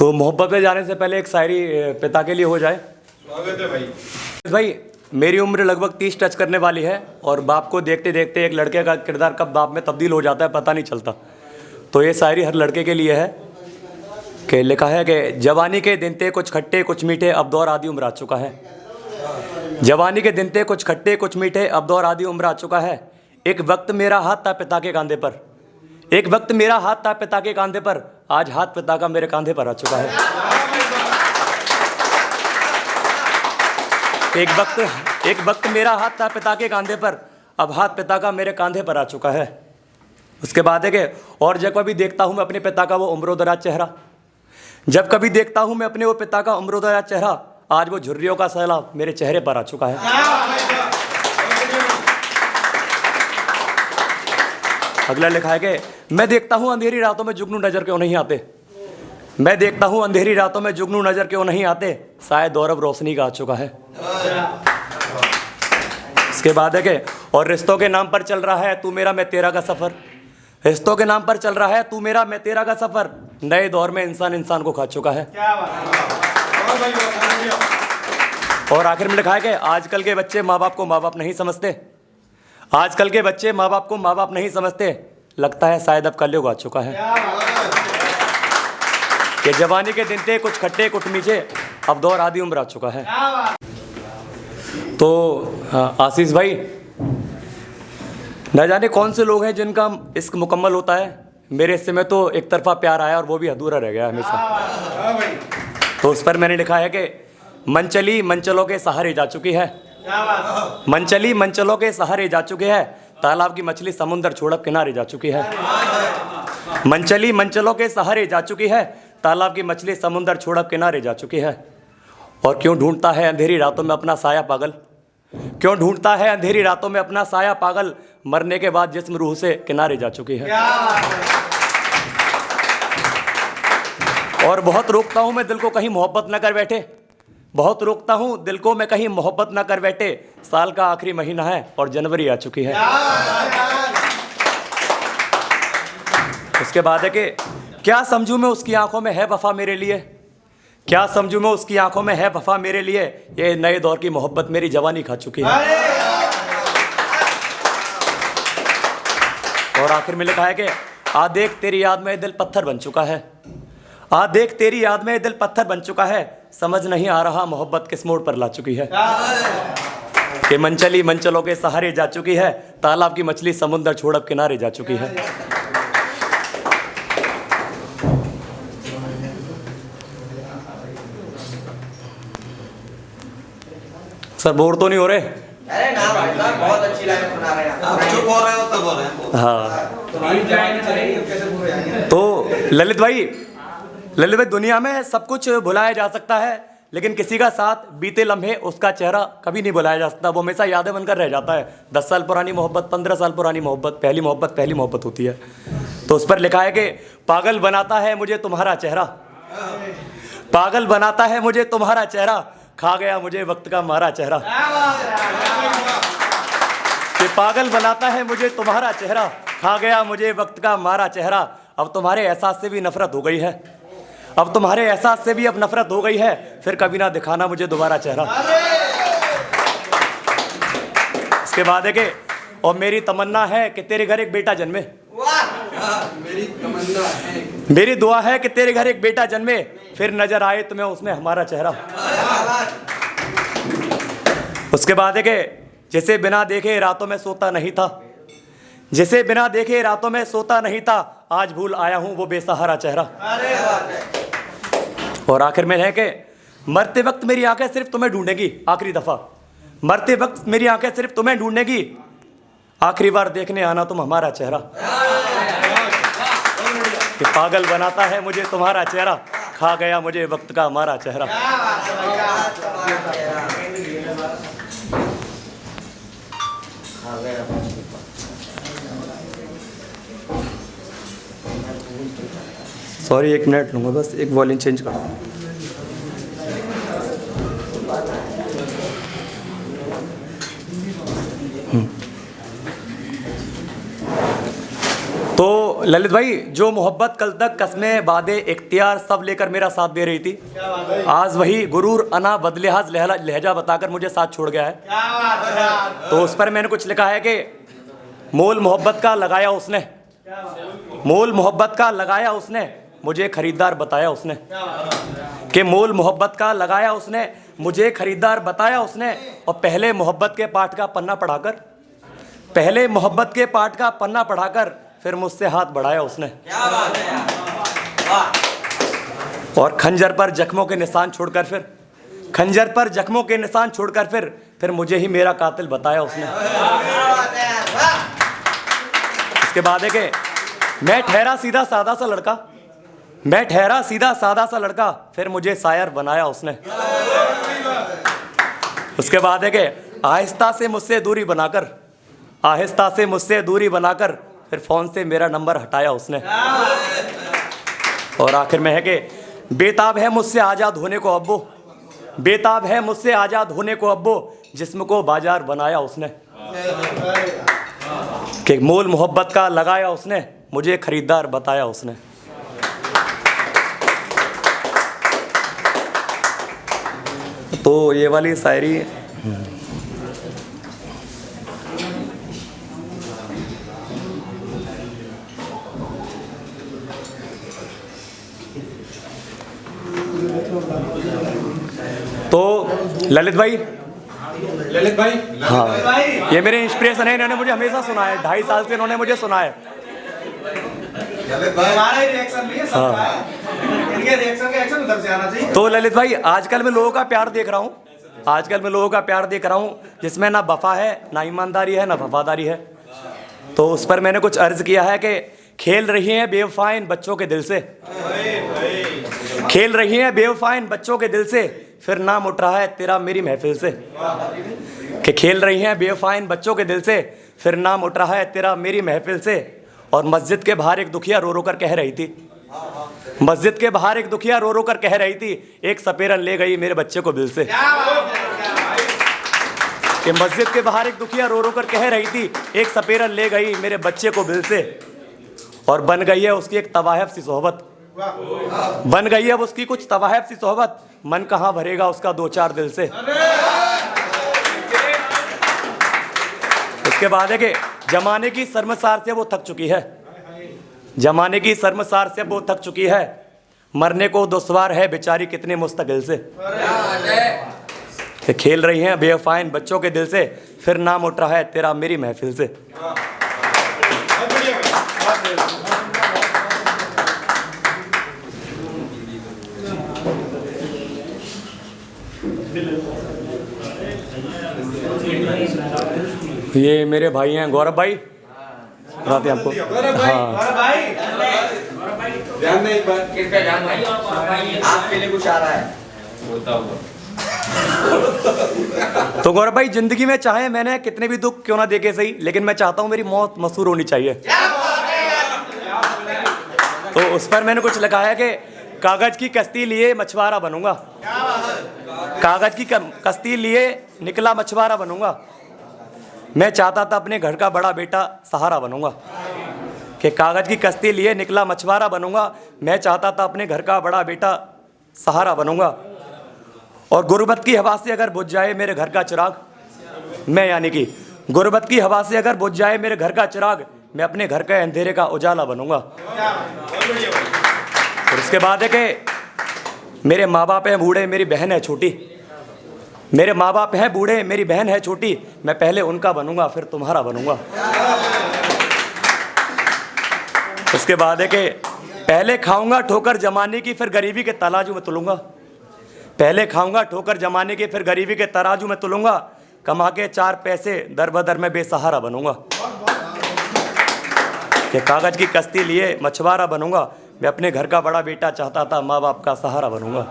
तो मोहब्बत में जाने से पहले एक शायरी पिता के लिए हो जाए। स्वागत है भाई। भाई मेरी उम्र लगभग 30 टच करने वाली है और बाप को देखते देखते एक लड़के का किरदार कब बाप में तब्दील हो जाता है पता नहीं चलता। तो ये शायरी हर लड़के के लिए है कि लिखा है कि जवानी के दिन थे कुछ खट्टे कुछ मीठे, अब दौर आधी उम्र आ चुका है। जवानी के दिन थे कुछ खट्टे कुछ मीठे, अब दौर आधी उम्र आ चुका है। एक वक्त मेरा हाथ था पिता के कंधे पर, एक वक्त मेरा हाथ था पिता के कंधे पर, आज हाथ पिता का मेरे कंधे पर आ चुका है। एक वक्त मेरा हाथ था पिता के कंधे पर, अब हाथ पिता का मेरे कंधे पर आ चुका है। उसके बाद है कि और जब कभी देखता हूँ मैं अपने पिता का वो उम्र-दराज चेहरा, जब कभी देखता हूँ मैं अपने वो पिता का उम्र-दराज चेहरा, आज वो झुर्रियों का सैलाब मेरे चेहरे पर आ चुका है। अगला लिखा है कि मैं देखता हूँ अंधेरी रातों में जुगनू नजर क्यों नहीं आते, मैं देखता हूँ अंधेरी रातों में जुगनू नजर क्यों नहीं आते, शायद दौरब रोशनी का आ चुका है। इसके बाद है कि और रिश्तों के नाम पर चल रहा है तू मेरा मैं तेरा का सफर, रिश्तों के नाम पर चल रहा है तू मेरा मैं तेरा का सफर, नए दौर में इंसान इंसान को खा चुका है। और आखिर में लिखा है कि आजकल के बच्चे माँ बाप को माँ बाप नहीं समझते, आजकल के बच्चे माँ बाप को माँ बाप नहीं समझते, लगता है शायद अब कलयुग आ चुका है। कि जवानी के दिन थे कुछ खट्टे कुछ मीठे, अब दौर आधी उम्र आ चुका है। तो आशीष भाई, न जाने कौन से लोग हैं जिनका इश्क मुकम्मल होता है, मेरे हिस्से में तो एक तरफा प्यार आया और वो भी अधूरा रह गया हमेशा। तो उस पर मैंने लिखा है कि मन चली मंचलों के सहारे जा चुकी है, मन चली मंचलों के सहारे जा चुके हैं, तालाब की मछली समुंदर छोड़ किनारे जा चुकी है। मन चली मंचलों के सहारे जा चुकी है, तालाब की मछली समुंदर छोड़ किनारे जा चुकी है। और क्यों ढूंढता है अंधेरी रातों में अपना साया पागल, क्यों ढूंढता है अंधेरी रातों में अपना साया पागल, मरने के बाद जिस्म रूह से किनारे जा चुकी है। और बहुत रोकता हूं मैं दिल को कहीं मोहब्बत न कर बैठे, बहुत रोकता हूं दिल को मैं कहीं मोहब्बत ना कर बैठे, साल का आखिरी महीना है और जनवरी आ चुकी है। उसके बाद है कि क्या समझूं मैं उसकी आंखों में है वफा मेरे लिए, क्या समझूं मैं उसकी आंखों में है वफा मेरे लिए, ये नए दौर की मोहब्बत मेरी जवानी खा चुकी है। और आखिर में लिखा है कि आ देख तेरी याद में दिल पत्थर बन चुका है, आ देख तेरी याद में दिल पत्थर बन चुका है, समझ नहीं आ रहा मोहब्बत किस मोड़ पर ला चुकी है। कि मन चली मंचलों के सहारे जा चुकी है, तालाब की मछली समुंदर छोड़ किनारे जा चुकी है। सर बोर तो नहीं हो रहे? अरे ना भाई साहब, बहुत अच्छी लाइन सुना रहे हैं आप। चुप हो रहे हो तब हो रहे हैं। हाँ कैसे पूरे आएंगे? तो ललित भाई दुनिया में सब कुछ भुलाया जा सकता है, लेकिन किसी का साथ बीते लम्हे उसका चेहरा कभी नहीं भुलाया जा सकता, वो हमेशा यादें बनकर रह जाता है। 10 साल पुरानी मोहब्बत, 15 साल पुरानी मोहब्बत पहली मोहब्बत होती है। तो उस पर लिखा है कि पागल बनाता है मुझे तुम्हारा चेहरा, पागल बनाता है मुझे तुम्हारा चेहरा, खा गया मुझे वक्त का मारा चेहरा। कि पागल बनाता है मुझे तुम्हारा चेहरा, खा गया मुझे वक्त का मारा चेहरा, अब तुम्हारे एहसास से भी नफरत हो गई है, अब तुम्हारे एहसास से भी अब नफरत हो गई है, फिर कभी ना दिखाना मुझे दोबारा चेहरा। इसके बाद है कि और मेरी तमन्ना है कि तेरे घर एक बेटा जन्मे, मेरी तमन्ना है, मेरी दुआ है कि तेरे घर एक बेटा जन्मे, फिर नजर आए तुम्हें उसमें हमारा चेहरा। उसके बाद है कि जिसे बिना देखे रातों में सोता नहीं था, जिसे बिना देखे रातों में सोता नहीं था, आज भूल आया हूं वो बेसहारा चेहरा। और आखिर में है कि मरते वक्त मेरी आंखें सिर्फ तुम्हें ढूंढेगी आखिरी दफा, मरते वक्त मेरी आंखें सिर्फ तुम्हें ढूंढेगी, आखिरी बार देखने आना तुम हमारा चेहरा। कि पागल बनाता है मुझे तुम्हारा चेहरा, खा गया मुझे वक्त का हमारा चेहरा। सॉरी 1 मिनट लूँगा बस, एक वॉल्यूम चेंज कर। तो ललित भाई, जो मोहब्बत कल तक कस्में वादे इख्तियार सब लेकर मेरा साथ दे रही थी, आज वही गुरूर अना बदलिहाज लहजा बताकर मुझे साथ छोड़ गया है। तो उस पर मैंने कुछ लिखा है कि मोल मोहब्बत का लगाया उसने, मोल मोहब्बत का लगाया उसने, मुझे खरीदार बताया उसने। कि मोल मोहब्बत का लगाया उसने, मुझे खरीदार बताया उसने। और पहले मोहब्बत के पाठ का पन्ना पढ़ाकर, पहले मोहब्बत के पाठ का पन्ना पढ़ाकर फिर मुझसे हाथ बढ़ाया उसने। क्या बात है यार, वाह। और खंजर पर जख्मों के निशान छोड़कर फिर, खंजर पर जख्मों के निशान छोड़कर फिर मुझे ही मेरा कातिल बताया उसने। क्या बात है यार, वाह। उसके बाद है कि मैं ठहरा सीधा सादा सा लड़का, मैं ठहरा सीधा सादा सा लड़का, फिर मुझे शायर बनाया उसने। उसके बाद है कि आहिस्ता से मुझसे दूरी बनाकर, आहिस्ता से मुझसे दूरी बनाकर फिर फोन से मेरा नंबर हटाया उसने। और आखिर में है कि बेताब है मुझसे आज़ाद होने को अब्बो, बेताब है मुझसे आज़ाद होने को अब्बो, जिस्म को बाजार बनाया उसने। कि मोल मोहब्बत का लगाया उसने, मुझे खरीदार बताया उसने। तो ये वाली शायरी तो ललित भाई, ललित भाई, हाँ, ये मेरे इंस्पिरेशन है, इन्होंने मुझे हमेशा सुना है, 2.5 साल से इन्होंने मुझे सुना है। ललित भाई, हमारा ही रिएक्शन नहीं है सबका, इनके रिएक्शन का एक्शन उधर से आना चाहिए। तो ललित भाई, आजकल मैं लोगों का प्यार देख रहा हूँ, आजकल मैं लोगों का प्यार देख रहा हूँ जिसमें ना वफा है, ना ईमानदारी है, ना वफादारी है। तो उस पर मैंने कुछ अर्ज किया है कि खेल रही हैं बेवफा इन बच्चों के दिल से, खेल रही हैं बेवफा इन बच्चों के दिल से, फिर नाम उठ रहा है तेरा मेरी महफिल से। कि खेल रही हैं बेवफा इन बच्चों के दिल से, फिर नाम उठ रहा है तेरा मेरी महफिल से। और मस्जिद के बाहर एक दुखिया रो रो कर कह रही थी, मस्जिद के बाहर एक दुखिया रो रो कर कह रही थी, एक सपेरन ले गई मेरे बच्चे को बिल से। कि मस्जिद के बाहर एक दुखिया रो रो कर कह रही थी, एक सपेरन ले गई मेरे बच्चे को बिल से। और बन गई है उसकी एक तवाहफ सी सोहबत, बन गई है अब उसकी कुछ तवाहफ सी सोहबत, मन कहाँ भरेगा उसका 2-4 दिल से। उसके बाद है कि जमाने की शर्मसार से वो थक चुकी है, जमाने की शर्मसार से वो थक चुकी है, मरने को दुश्वार है बेचारी कितने मुस्तकिल से। कि खेल रही हैं बेवफा इन बच्चों के दिल से, फिर नाम उठ रहा है तेरा मेरी महफिल से। ये मेरे भाई हैं गौरव भाई, बताते हैं आपको। हाँ ध्यान नहीं पर कृपया ध्यान भाई, आपके लिए कुछ आ रहा है। बोलता हुआ। तो गौरव भाई, जिंदगी में चाहे मैंने कितने भी दुख क्यों ना देखे सही, लेकिन मैं चाहता हूँ मेरी मौत मशहूर होनी चाहिए। तो उस पर मैंने कुछ लिखा है कि कागज की कश्ती लिए मछुआरा बनूंगा, कागज की कश्ती लिए निकला मछुआरा बनूंगा, मैं चाहता था अपने घर का बड़ा बेटा सहारा बनूंगा। कि कागज की कश्ती लिए निकला मछुआरा बनूंगा, मैं चाहता था अपने घर का बड़ा बेटा सहारा बनूंगा। और गुर्बत की हवा से अगर बुझ जाए मेरे घर का चिराग, मैं यानी कि गुर्बत की हवा से अगर बुझ जाए मेरे घर का चिराग, मैं अपने घर के अंधेरे का उजाला बनूंगा। और उसके बाद है कि मेरे माँ बाप हैं बूढ़े, मेरी बहन है छोटी, मेरे माँ बाप हैं बूढ़े, मेरी बहन है छोटी, मैं पहले उनका बनूंगा फिर तुम्हारा बनूंगा। उसके बाद है कि पहले खाऊंगा ठोकर जमाने की, फिर गरीबी के तराजू में तुलूंगा, पहले खाऊंगा ठोकर जमाने की, फिर गरीबी के तराजू में तुलूंगा, कमा के 4 पैसे दर बदर में बेसहारा बनूंगा। कि कागज की कश्ती लिए मछुआरा बनूंगा, मैं अपने घर का बड़ा बेटा चाहता था, माँ बाप का सहारा बनूंगा।